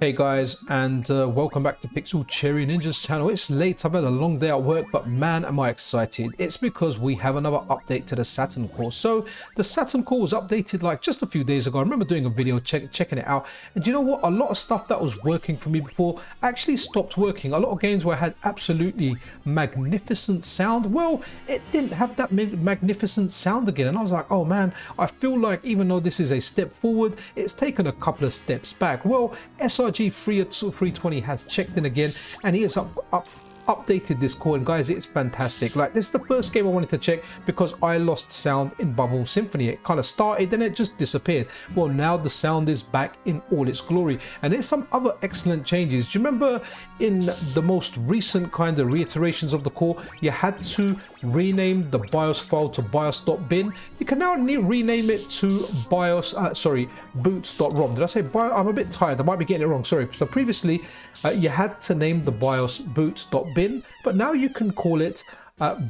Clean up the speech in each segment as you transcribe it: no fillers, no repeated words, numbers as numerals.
Hey guys, and welcome back to Pixel Cherry Ninja's channel. It's late, I've had a long day at work, but man am I excited. It's because we have another update to the Saturn Core. So the Saturn Core was updated like just a few days ago. I remember doing a video checking it out, and you know what, a lot of stuff that was working for me before actually stopped working. A lot of games where I had absolutely magnificent sound, well, it didn't have that magnificent sound again, and I was like, oh man, I feel like even though this is a step forward, it's taken a couple of steps back. Well, SRG 320 has checked in again, and he has updated this core, and guys, it's fantastic. Like, this is the first game I wanted to check because I lost sound in Bubble Symphony. It kind of started, then it just disappeared. Well, now the sound is back in all its glory, and there's some other excellent changes. Do you remember in the most recent kind of reiterations of the core, you had to rename the BIOS file to bios.bin? You can now rename it to boots.rom. Did I say BIOS? I'm a bit tired, I might be getting it wrong, sorry. So previously you had to name the BIOS boots.bin, but now you can call it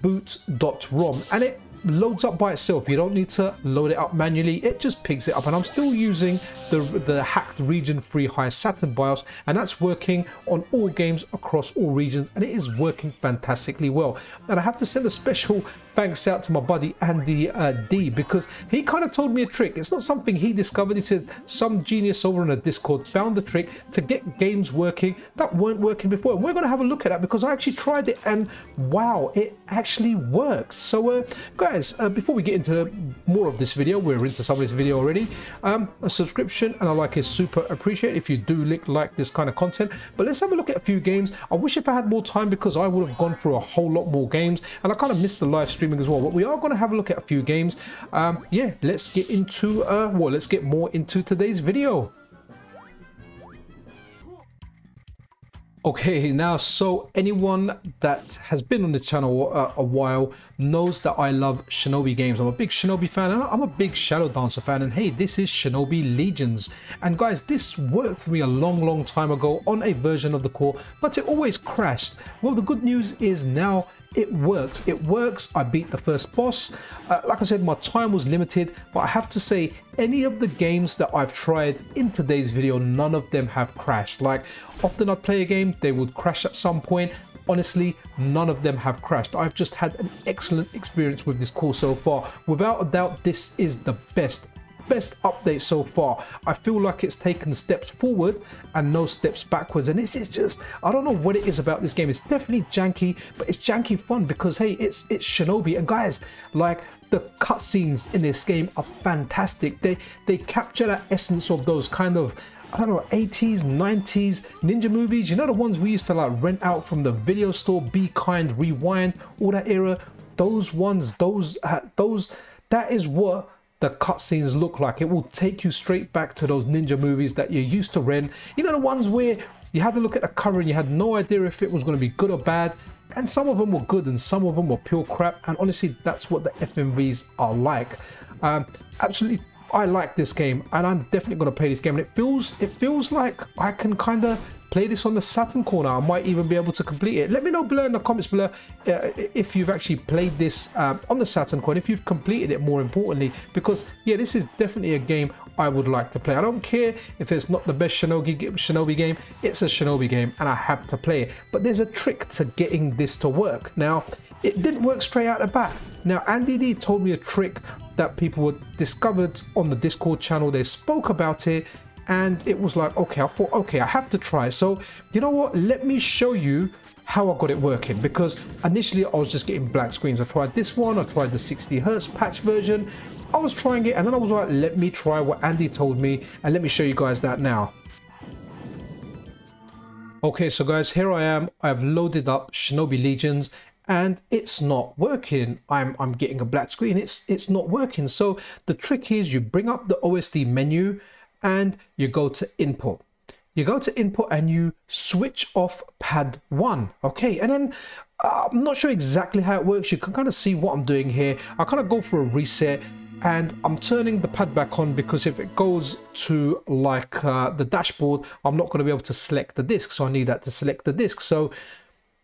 boots.rom, and it loads up by itself. You don't need to load it up manually, it just picks it up. And I'm still using the hacked region 3 high Saturn BIOS, and that's working on all games across all regions, and it is working fantastically well. And I have to send a special thanks out to my buddy Andy D, because he kind of told me a trick. It's not something he discovered. He said some genius over in the Discord found the trick to get games working that weren't working before, and we're going to have a look at that because I actually tried it, and wow, it actually worked. So guys, before we get into more of this video, we're into some of this video already, a subscription and a like is super appreciated if you do like this kind of content. But let's have a look at a few games. I wish if I had more time, because I would have gone through a whole lot more games, and I kind of missed the live streaming as well. But we are going to have a look at a few games. Yeah, let's get into well, let's get more into today's video. Okay, now, so anyone that has been on the channel a while knows that I love Shinobi games. I'm a big Shinobi fan, and I'm a big Shadow Dancer fan, and hey, this is Shinobi Legions. And guys, this worked for me a long time ago on a version of the core, but it always crashed. Well, the good news is now it works. It works. I beat the first boss. Like I said, my time was limited, but I have to say, any of the games that I've tried in today's video, none of them have crashed. Like, often I'd play a game, they would crash at some point. Honestly, none of them have crashed. I've just had an excellent experience with this core so far. Without a doubt, this is the best update so far. I feel like it's taken steps forward and no steps backwards, and this is just, I don't know what it is about this game. It's definitely janky, but it's janky fun because hey, it's Shinobi. And guys, like, the cutscenes in this game are fantastic. They capture that essence of those kind of, I don't know, 80s, 90s ninja movies. You know, the ones we used to like rent out from the video store, Be Kind, Rewind, all that era. Those ones, that is what the cutscenes look like. It will take you straight back to those ninja movies that you used to rent. You know, the ones where you had to look at the cover and you had no idea if it was going to be good or bad. And some of them were good and some of them were pure crap. And honestly, that's what the FMVs are like. Absolutely, I like this game, and I'm definitely going to play this game. And it feels like I can kind of play this on the Saturn Core now. I might even be able to complete it. Let me know below in the comments below if you've actually played this on the Saturn Core, and if you've completed it, more importantly, because yeah, this is definitely a game I would like to play. I don't care if it's not the best Shinobi game, it's a Shinobi game and I have to play it. But there's a trick to getting this to work. Now, it didn't work straight out the bat. Now, Andy D told me a trick that people were discovered on the Discord channel. They spoke about it, and it was like, okay, I thought, okay, I have to try. So you know what, let me show you how I got it working, because initially I was just getting black screens. I tried this one, I tried the 60 Hertz patch version, I was trying it, and then I was like, let me try what Andy told me, and let me show you guys that now. Okay, so guys, here I am. I've loaded up Shinobi Legions, and it's not working. I'm getting a black screen. It's not working. So the trick is you bring up the OSD menu and you go to input. You go to input and you switch off pad 1. Okay, and then I'm not sure exactly how it works. You can kind of see what I'm doing here. I kind of go for a reset, and I'm turning the pad back on, because if it goes to like the dashboard, I'm not going to be able to select the disk. So I need that to select the disk. So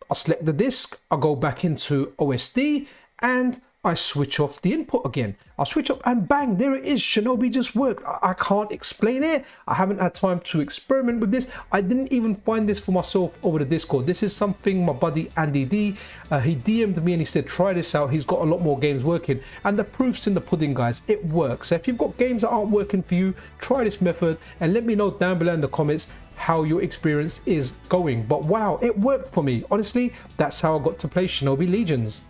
I'll select the disk, I'll go back into OSD, and I switch off the input again. I'll switch up and bang, there it is. Shinobi just worked. I can't explain it. I haven't had time to experiment with this. I didn't even find this for myself over the Discord. This is something my buddy Andy D, he DM'd me and he said, try this out. He's got a lot more games working. And the proof's in the pudding, guys. It works. So if you've got games that aren't working for you, try this method and let me know down below in the comments how your experience is going. But wow, it worked for me. Honestly, that's how I got to play Shinobi Legions.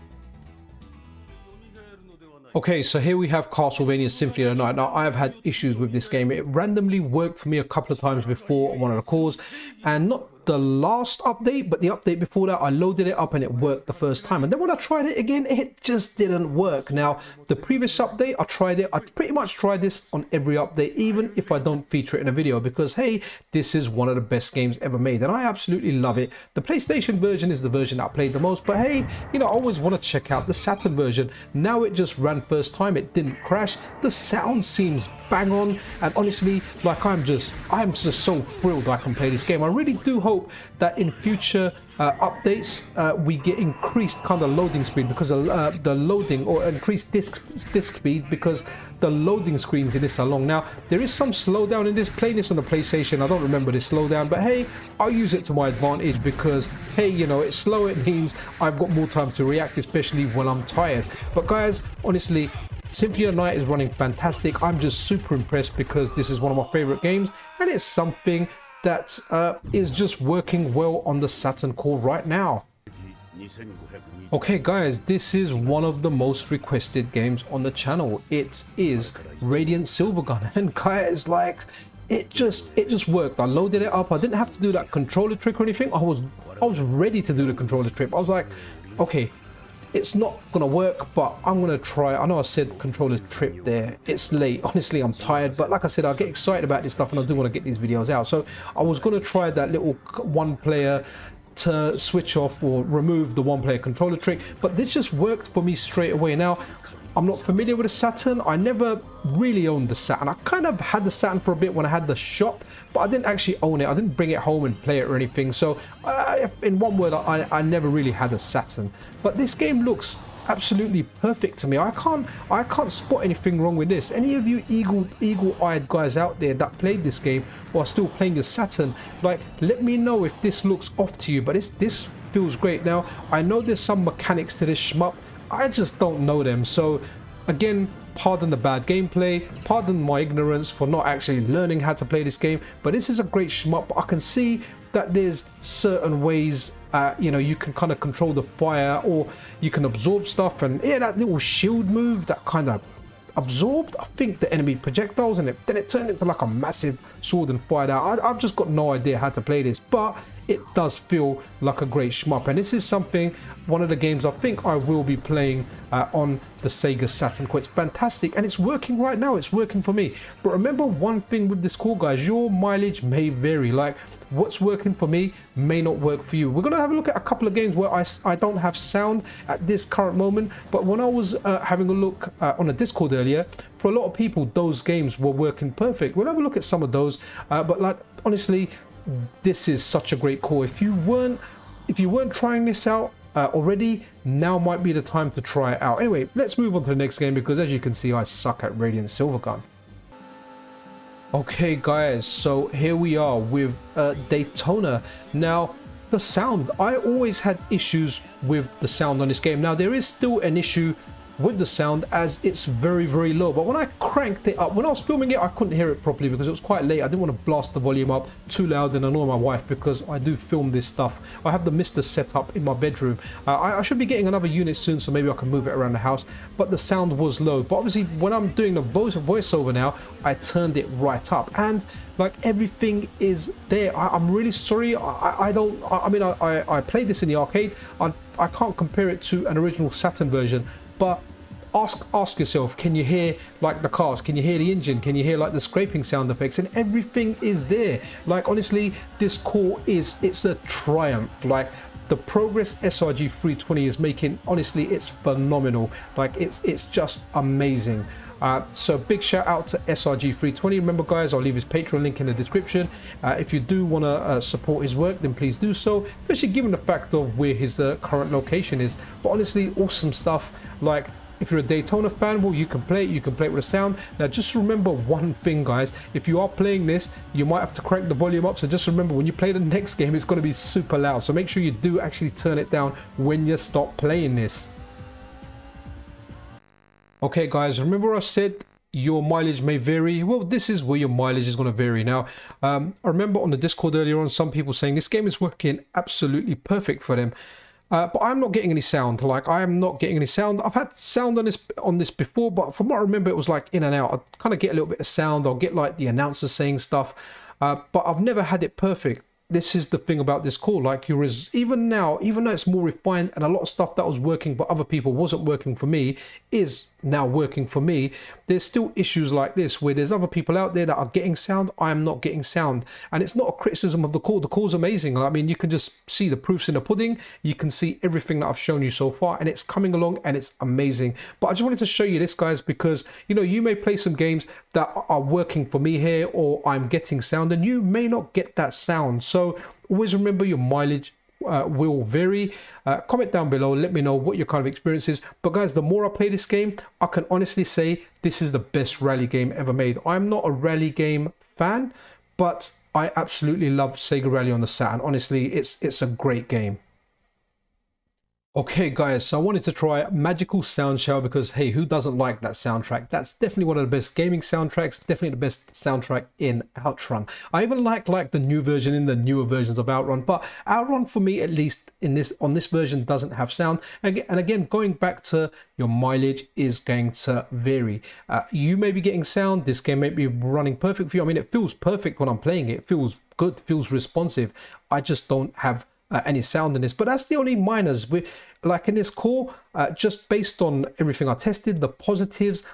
Okay, so here we have Castlevania Symphony of the Night. Now, I have had issues with this game. It randomly worked for me a couple of times before on one of the calls, and not the last update, but the update before that, I loaded it up and it worked the first time. And then when I tried it again, it just didn't work. Now, the previous update, I tried it. I pretty much tried this on every update, even if I don't feature it in a video, because hey, this is one of the best games ever made and I absolutely love it. The PlayStation version is the version that I played the most, but hey, you know, I always want to check out the Saturn version. Now it just ran first time, it didn't crash, the sound seems bang on, and honestly, like I'm just so thrilled I can play this game. I really do hope that in future updates we get increased kind of loading speed, because the loading, or increased disk speed, because the loading screens in this are long. Now there is some slowdown in this. Playing this on the PlayStation, I don't remember this slowdown, but hey, I'll use it to my advantage, because hey, you know, it's slow, it means I've got more time to react, especially when I'm tired. But guys, honestly, Symphony of the Night is running fantastic. I'm just super impressed, because this is one of my favorite games and it's something that is just working well on the Saturn Core right now. Okay guys, this is one of the most requested games on the channel. It is Radiant Silvergun, and guys, like, it just worked. I loaded it up. I didn't have to do that controller trick or anything. I was ready to do the controller trick. I was like, okay, it's not gonna work, but I'm gonna try. I know I said controller trip there. It's late. Honestly, I'm tired, but like I said, I get excited about this stuff and I do want to get these videos out. So I was gonna try that little one player to switch off or remove the one player controller trick, but this just worked for me straight away. Now, I'm not familiar with the Saturn. I never really owned the Saturn. I kind of had the Saturn for a bit when I had the shop, but I didn't actually own it. I didn't bring it home and play it or anything. So in one word, I never really had a Saturn. But this game looks absolutely perfect to me. I can't spot anything wrong with this. Any of you eagle-eyed guys out there that played this game while still playing the Saturn, like, let me know if this looks off to you. But this feels great. Now, I know there's some mechanics to this shmup. I just don't know them. So again, pardon the bad gameplay, pardon my ignorance for not actually learning how to play this game, but this is a great shmup. I can see that there's certain ways you know, you can kind of control the fire, or you can absorb stuff, and yeah, that little shield move that kind of absorbed, I think, the enemy projectiles, and then it turned into like a massive sword and fired out. I've just got no idea how to play this, but it does feel like a great shmup, and this is something, one of the games I think I will be playing on the Sega Saturn Core. It's fantastic and it's working right now. It's working for me. But remember one thing with this core, guys, your mileage may vary. Like, what's working for me may not work for you. We're going to have a look at a couple of games where I don't have sound at this current moment, but when I was having a look on a Discord earlier, for a lot of people those games were working perfect. We'll have a look at some of those, but like, honestly, this is such a great core. If you weren't trying this out already, now might be the time to try it out. Anyway, let's move on to the next game, because as you can see, I suck at Radiant Silvergun. Okay guys, so here we are with Daytona. Now, the sound, I always had issues with the sound on this game. Now, there is still an issue with the sound, as it's very, very low, but when I cranked it up, when I was filming it, I couldn't hear it properly because it was quite late. I didn't want to blast the volume up too loud and annoy my wife, because I do film this stuff. I have the MiSTer set up in my bedroom. I should be getting another unit soon, so maybe I can move it around the house, but the sound was low. But obviously when I'm doing the voiceover now, I turned it right up, and like, everything is there. I'm really sorry. I mean, I played this in the arcade. I can't compare it to an original Saturn version, but ask yourself, can you hear like the cars? Can you hear the engine? Can you hear like the scraping sound effects? And everything is there. Like, honestly, this core it's a triumph. Like, the progress SRG 320 is making, honestly, it's phenomenal. Like, it's just amazing. So big shout out to SRG 320. Remember guys, I'll leave his Patreon link in the description. If you do want to support his work, then please do so, especially given the fact of where his current location is. But honestly, awesome stuff. Like, if you're a Daytona fan, well, you can play it with a sound. Now just remember one thing, guys, if you are playing this, you might have to crank the volume up, so just remember when you play the next game, it's going to be super loud, so make sure you do actually turn it down when you stop playing this. Okay guys, remember I said your mileage may vary. Well, this is where your mileage is going to vary. Now I remember on the Discord earlier on, some people saying this game is working absolutely perfect for them, but I'm not getting any sound. Like, I am not getting any sound. I've had sound on this before, but from what I remember, it was like in and out. I kind of get a little bit of sound. I'll get like the announcer saying stuff, but I've never had it perfect. This is the thing about this call, like even now, even though it's more refined and a lot of stuff that was working for other people wasn't working for me is now working for me, there's still issues like this where there's other people out there that are getting sound, I am not getting sound. And it's not a criticism of the call. The call's amazing. I mean, you can just see the proofs in the pudding. You can see everything that I've shown you so far, and it's coming along and it's amazing. But I just wanted to show you this, guys, because, you know, you may play some games that are working for me here, or I'm getting sound, and you may not get that sound. So always remember your mileage will vary. Comment down below, let me know what your kind of experience is. But guys, the more I play this game, I can honestly say this is the best rally game ever made. I'm not a rally game fan, but I absolutely love Sega Rally on the Saturn. Honestly, it's a great game. Okay guys, so I wanted to try Magical Sound Shower because, hey, who doesn't like that soundtrack? That's definitely one of the best gaming soundtracks, definitely the best soundtrack in Outrun. I even like the new version in the newer versions of Outrun, but Outrun for me, at least on this version, doesn't have sound. And again, going back to your mileage is going to vary. You may be getting sound, this game may be running perfect for you. I mean, it feels perfect when I'm playing it. It feels good, feels responsive. I just don't have any sound in this, but that's the only minors. Like in this core, just based on everything I tested, the positives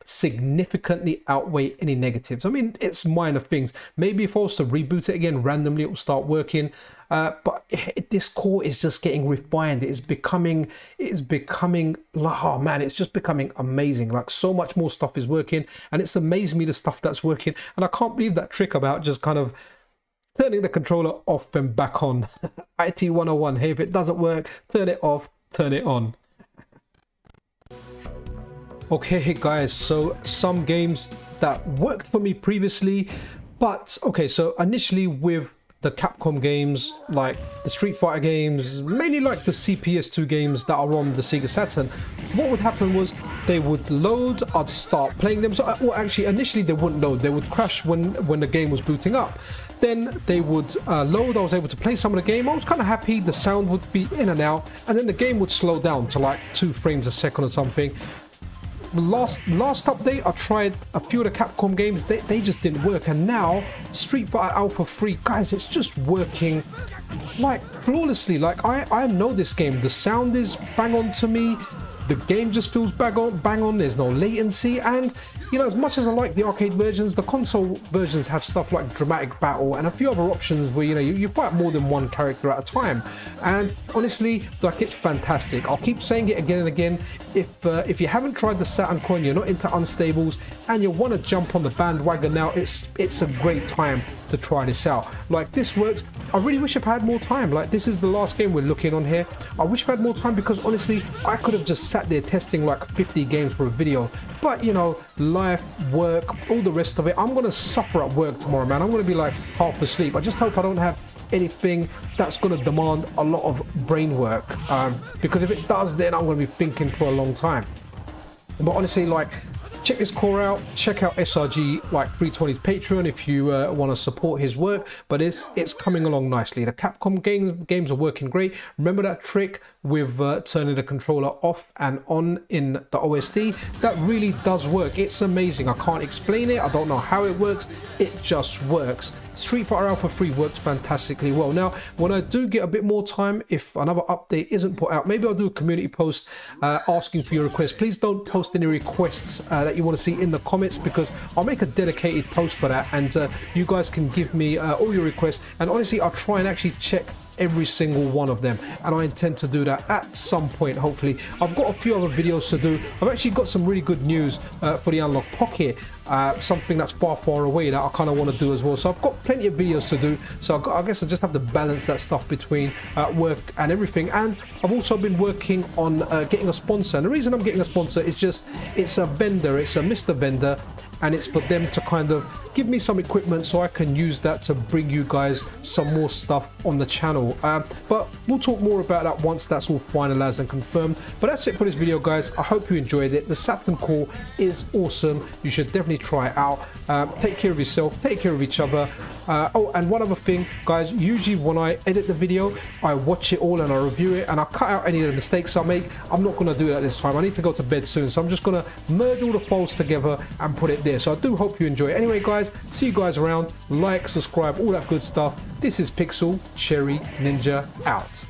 significantly outweigh any negatives. I mean, it's minor things. Maybe if I was to reboot it again randomly, it will start working, but this core is just getting refined. It's becoming oh man, it's just becoming amazing. Like, so much more stuff is working, and it's amazed me the stuff that's working. And I can't believe that trick about just kind of turning the controller off and back on. IT 101. Hey, if it doesn't work, turn it off, turn it on. Okay guys, so some games that worked for me previously, but okay, so initially with the Capcom games, like the Street Fighter games, mainly like the CPS2 games that are on the Sega Saturn, what would happen was they would load, I'd start playing them. So, well, actually initially they wouldn't load, they would crash when the game was booting up. Then they would load, I was able to play some of the game, I was kind of happy, the sound would be in and out, and then the game would slow down to like 2 frames a second or something. Last update, I tried a few of the Capcom games, they just didn't work, and now Street Fighter Alpha 3, guys, it's just working like flawlessly. Like, I know this game, the sound is bang on to me, the game just feels bang on, there's no latency, and you know, as much as I like the arcade versions, the console versions have stuff like dramatic battle and a few other options where, you know, you fight more than one character at a time. And honestly, like, it's fantastic. I'll keep saying it again and again. If you haven't tried the Saturn Core and you're not into unstables and you want to jump on the bandwagon now, it's a great time to try this out. Like, this works. I really wish I've had more time. Like, this is the last game we're looking on here. I wish I've had more time because honestly, I could have just sat there testing like 50 games for a video. But you know, life, work, all the rest of it. I'm going to suffer at work tomorrow, man. I'm going to be like half asleep. I just hope I don't have anything that's going to demand a lot of brain work, because if it does, then I'm going to be thinking for a long time. But honestly, like, check this core out, check out SRG like 320's Patreon if you want to support his work. But it's coming along nicely. The Capcom games are working great. Remember that trick with turning the controller off and on in the OSD? That really does work. It's amazing. I can't explain it. I don't know how it works. It just works. Street Fighter Alpha 3 works fantastically well. Now, when I do get a bit more time, if another update isn't put out, maybe I'll do a community post asking for your requests. Please don't post any requests that you want to see in the comments, because I'll make a dedicated post for that, and you guys can give me all your requests. And honestly, I'll try and actually check every single one of them, and I intend to do that at some point. Hopefully, I've got a few other videos to do. I've actually got some really good news for the Unlock Pocket, something that's far away that I kind of want to do as well. So I've got plenty of videos to do, so I guess I just have to balance that stuff between work and everything. And I've also been working on getting a sponsor, and the reason I'm getting a sponsor is just it's a vendor, it's a MiSTer vendor, and it's for them to kind of give me some equipment so I can use that to bring you guys some more stuff on the channel. But we'll talk more about that once that's all finalized and confirmed. But that's it for this video, guys. I hope you enjoyed it. The Saturn Core is awesome. You should definitely try it out. Take care of yourself, take care of each other. Oh, and one other thing, guys, usually when I edit the video, I watch it all and I review it and I cut out any of the mistakes I make. I'm not going to do that this time. I need to go to bed soon, so I'm just going to merge all the files together and put it there. So I do hope you enjoy it. Anyway, guys, see you guys around. Like, subscribe, all that good stuff. This is Pixel Cherry Ninja out.